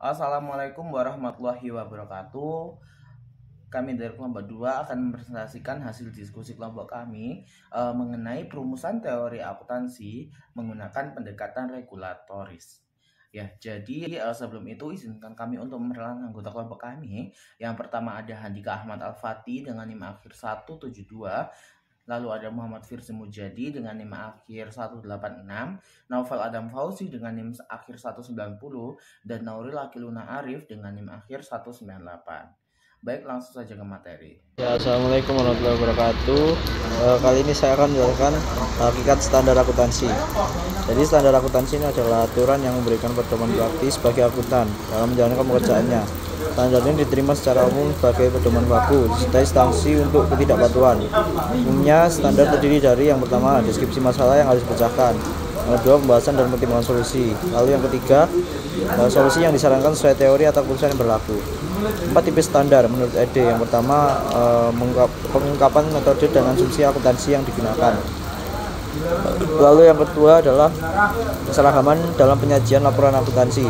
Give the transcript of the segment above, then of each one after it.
Assalamualaikum warahmatullahi wabarakatuh. Kami dari kelompok 2 akan mempresentasikan hasil diskusi kelompok kami mengenai perumusan teori akuntansi menggunakan pendekatan regulatoris. Ya, jadi sebelum itu izinkan kami untuk memperkenalkan anggota kelompok kami. Yang pertama ada Handika Ahmad Al-Fatih dengan NIM akhir 172. Lalu ada Muhammad Firzi Mujadi dengan NIM akhir 186, Naufal Adam Fauzi dengan NIM akhir 190, dan Nauril Akiluna Arif dengan NIM akhir 198. Baik, langsung saja ke materi. Ya, Assalamualaikum warahmatullahi wabarakatuh. Kali ini saya akan menjelaskan hakikat standar akuntansi. Jadi standar akuntansi ini adalah aturan yang memberikan pedoman praktis bagi akuntan dalam menjalankan pekerjaannya. Standar ini diterima secara umum sebagai pedoman baku serta sanksi untuk ketidakpatuhan. Umumnya standar terdiri dari yang pertama deskripsi masalah yang harus dipecahkan, yang kedua pembahasan dan pertimbangan solusi, lalu yang ketiga solusi yang disarankan sesuai teori atau keputusan yang berlaku. 4 tipe standar menurut ED. Yang pertama pengungkapan metode dan asumsi akuntansi yang digunakan. Lalu yang kedua adalah keseragaman dalam penyajian laporan akuntansi.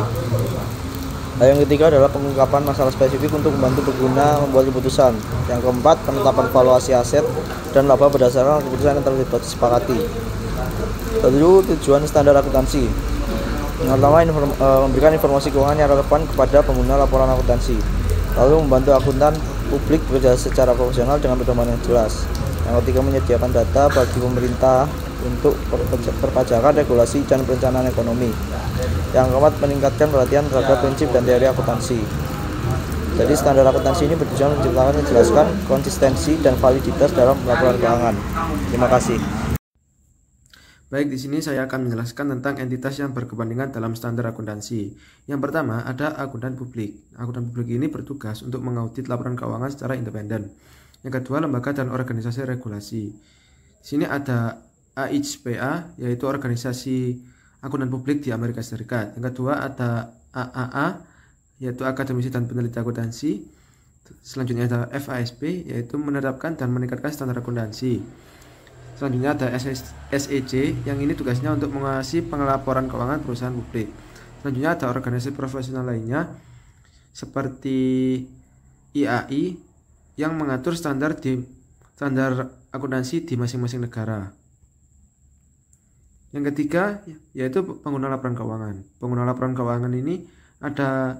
Lalu yang ketiga adalah pengungkapan masalah spesifik untuk membantu pengguna membuat keputusan. Yang keempat penetapan valuasi aset dan laba berdasarkan keputusan yang telah disepakati. Lalu tujuan standar akuntansi. Yang pertama memberikan informasi keuangan yang relevan kepada pengguna laporan akuntansi. Lalu membantu akuntan publik bekerja secara profesional dengan pedoman yang jelas. Yang ketiga menyediakan data bagi pemerintah untuk perpajakan, regulasi, dan perencanaan ekonomi. Yang keempat meningkatkan perhatian terhadap prinsip dan teori akuntansi. Jadi standar akuntansi ini bertujuan menciptakan dan menjelaskan konsistensi dan validitas dalam laporan keuangan. Terima kasih. Baik, di sini saya akan menjelaskan tentang entitas yang berkepentingan dalam standar akuntansi. Yang pertama ada akuntan publik. Akuntan publik ini bertugas untuk mengaudit laporan keuangan secara independen. Yang kedua, lembaga dan organisasi regulasi. Di sini ada AICPA, yaitu organisasi akuntan publik di Amerika Serikat. Yang kedua ada AAA, yaitu Akademisi dan Peneliti Akuntansi. Selanjutnya ada FASP, yaitu menerapkan dan meningkatkan standar akuntansi. Selanjutnya ada SEC, yang ini tugasnya untuk mengawasi pengelaporan keuangan perusahaan publik. Selanjutnya ada organisasi profesional lainnya seperti IAI yang mengatur standar akuntansi di masing-masing negara. Yang ketiga yaitu pengguna laporan keuangan. Pengguna laporan keuangan ini ada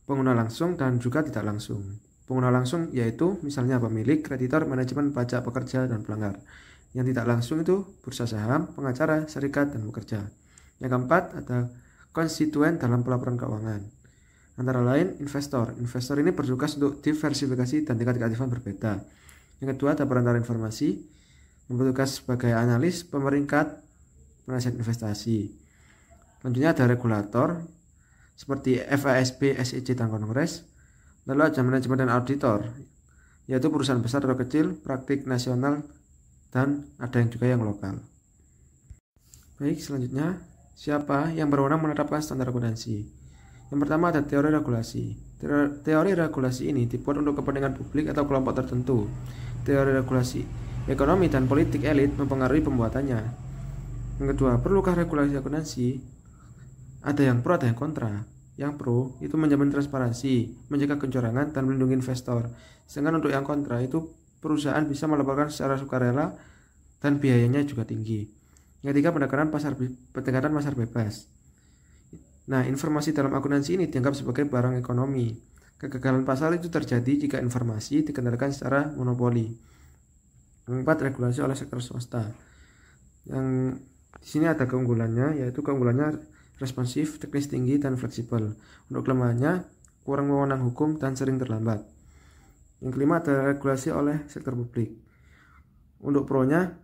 pengguna langsung dan juga tidak langsung. Pengguna langsung yaitu misalnya pemilik, kreditor, manajemen, pajak, pekerja, dan pelanggar. Yang tidak langsung itu bursa saham, pengacara, serikat, dan pekerja. Yang keempat ada konstituen dalam pelaporan keuangan. Antara lain investor. Investor ini bertugas untuk diversifikasi dan tingkat keaktifan berbeda. Yang kedua ada perantara informasi yang bertugas sebagai analis, pemeringkat, penasihat investasi. Selanjutnya ada regulator seperti FASB, SEC, dan Kongres. Lalu ada manajemen dan auditor, yaitu perusahaan besar atau kecil, praktik nasional, dan ada yang juga yang lokal. Baik, selanjutnya siapa yang berwenang menetapkan standar akuntansi? Yang pertama ada teori regulasi. Teori regulasi ini dibuat untuk kepentingan publik atau kelompok tertentu. Teori regulasi ekonomi dan politik elit mempengaruhi pembuatannya. Yang kedua, perlukah regulasi akuntansi? Ada yang pro, ada yang kontra. Yang pro itu menjamin transparansi, mencegah kecurangan, dan melindungi investor. Sedangkan untuk yang kontra itu perusahaan bisa melaporkan secara sukarela dan biayanya juga tinggi. Yang ketiga, pendekatan pasar bebas. Nah, informasi dalam akuntansi ini dianggap sebagai barang ekonomi. Kegagalan pasar itu terjadi jika informasi dikendalikan secara monopoli. Yang keempat, regulasi oleh sektor swasta. Yang di sini ada keunggulannya, yaitu keunggulannya responsif, teknis tinggi, dan fleksibel. Untuk kelemahannya, kurang wewenang hukum dan sering terlambat. Yang kelima ada regulasi oleh sektor publik. Untuk pro-nya,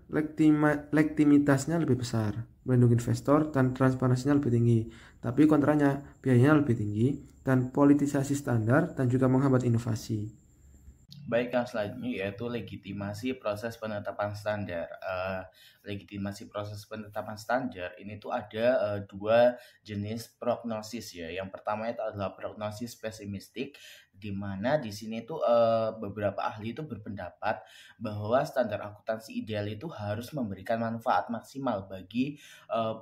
legitimitasnya lebih besar, melindungi investor, dan transparansinya lebih tinggi. Tapi kontranya, biayanya lebih tinggi, dan politisasi standar, dan juga menghambat inovasi. Baik, yang selanjutnya yaitu legitimasi proses penetapan standar. Legitimasi proses penetapan standar ini tuh ada dua jenis prognosis ya. Yang pertama itu adalah prognosis pesimistik, di mana di sini tuh beberapa ahli itu berpendapat bahwa standar akuntansi ideal itu harus memberikan manfaat maksimal bagi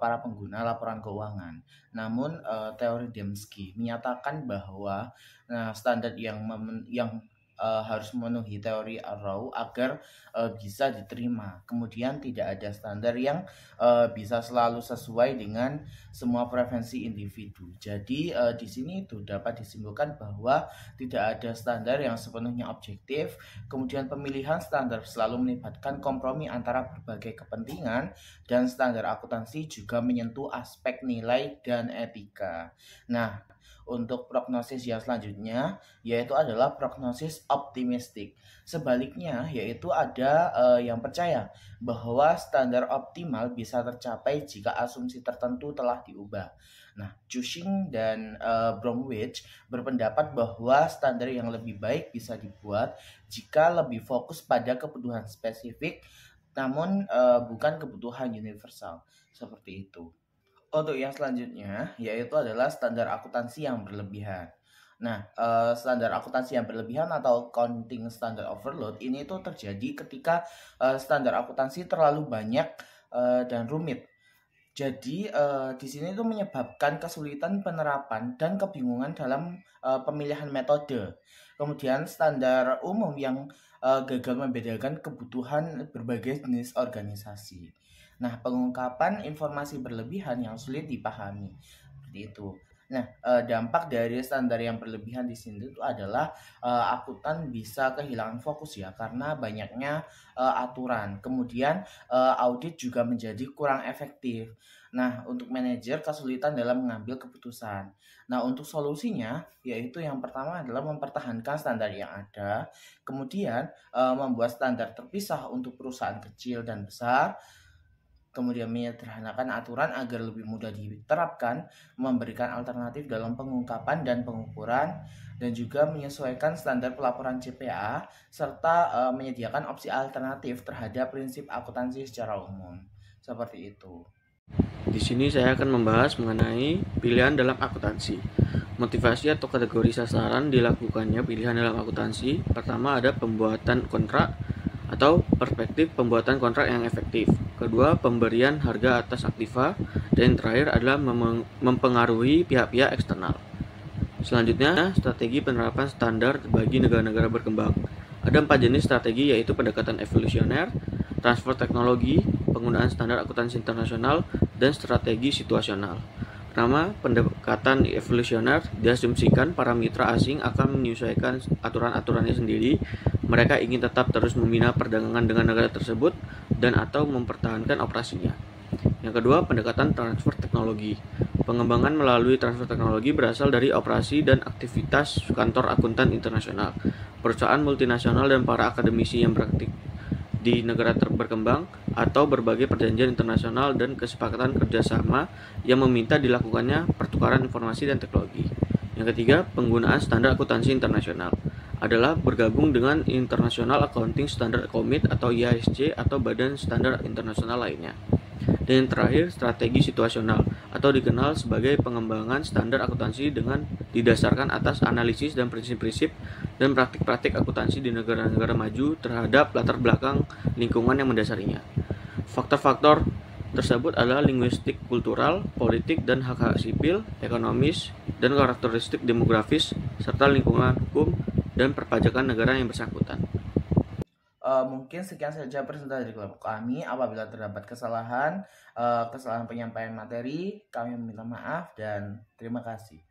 para pengguna laporan keuangan. Namun teori Dembski menyatakan bahwa standar yang harus memenuhi teori Arrow agar bisa diterima. Kemudian tidak ada standar yang bisa selalu sesuai dengan semua preferensi individu. Jadi di sini itu dapat disimpulkan bahwa tidak ada standar yang sepenuhnya objektif. Kemudian pemilihan standar selalu melibatkan kompromi antara berbagai kepentingan, dan standar akuntansi juga menyentuh aspek nilai dan etika. Nah, untuk prognosis yang selanjutnya yaitu adalah prognosis optimistik. Sebaliknya yaitu ada yang percaya bahwa standar optimal bisa tercapai jika asumsi tertentu telah diubah. Nah, Cushing dan Bromwich berpendapat bahwa standar yang lebih baik bisa dibuat jika lebih fokus pada kebutuhan spesifik, namun bukan kebutuhan universal. Seperti itu. Untuk yang selanjutnya yaitu adalah standar akuntansi yang berlebihan. Nah, standar akuntansi yang berlebihan atau accounting standard overload ini itu terjadi ketika standar akuntansi terlalu banyak dan rumit. Jadi di sini itu menyebabkan kesulitan penerapan dan kebingungan dalam pemilihan metode. Kemudian standar umum yang gagal membedakan kebutuhan berbagai jenis organisasi. Nah, pengungkapan informasi berlebihan yang sulit dipahami. Seperti itu. Nah, dampak dari standar yang berlebihan di sini itu adalah akuntan bisa kehilangan fokus ya karena banyaknya aturan. Kemudian audit juga menjadi kurang efektif. Nah, untuk manajer kesulitan dalam mengambil keputusan. Nah, untuk solusinya yaitu yang pertama adalah mempertahankan standar yang ada, kemudian membuat standar terpisah untuk perusahaan kecil dan besar, kemudian menyederhanakan aturan agar lebih mudah diterapkan, memberikan alternatif dalam pengungkapan dan pengukuran, dan juga menyesuaikan standar pelaporan CPA, serta menyediakan opsi alternatif terhadap prinsip akuntansi secara umum. Seperti itu. Di sini saya akan membahas mengenai pilihan dalam akuntansi. Motivasi atau kategori sasaran dilakukannya pilihan dalam akuntansi. Pertama ada pembuatan kontrak atau perspektif pembuatan kontrak yang efektif. Kedua, pemberian harga atas aktiva. Dan yang terakhir adalah mempengaruhi pihak-pihak eksternal. Selanjutnya, strategi penerapan standar bagi negara-negara berkembang. Ada 4 jenis strategi, yaitu pendekatan evolusioner, transfer teknologi, penggunaan standar akuntansi internasional, dan strategi situasional. Pertama, pendekatan evolusioner diasumsikan para mitra asing akan menyesuaikan aturan-aturannya sendiri. Mereka ingin tetap terus membina perdagangan dengan negara tersebut dan atau mempertahankan operasinya. Yang kedua, pendekatan transfer teknologi. Pengembangan melalui transfer teknologi berasal dari operasi dan aktivitas kantor akuntan internasional, perusahaan multinasional dan para akademisi yang praktik di negara berkembang, atau berbagai perjanjian internasional dan kesepakatan kerjasama yang meminta dilakukannya pertukaran informasi dan teknologi. Yang ketiga, penggunaan standar akuntansi internasional adalah bergabung dengan International Accounting Standard Committee atau IASC atau badan standar internasional lainnya. Dan yang terakhir, strategi situasional atau dikenal sebagai pengembangan standar akuntansi dengan didasarkan atas analisis dan prinsip-prinsip dan praktik-praktik akuntansi di negara-negara maju terhadap latar belakang lingkungan yang mendasarinya. Faktor-faktor tersebut adalah linguistik, kultural, politik dan hak-hak sipil, ekonomis, dan karakteristik demografis, serta lingkungan hukum dan perpajakan negara yang bersangkutan. Mungkin sekian saja presentasi dari kelompok kami. Apabila terdapat kesalahan penyampaian materi, kami meminta maaf dan terima kasih.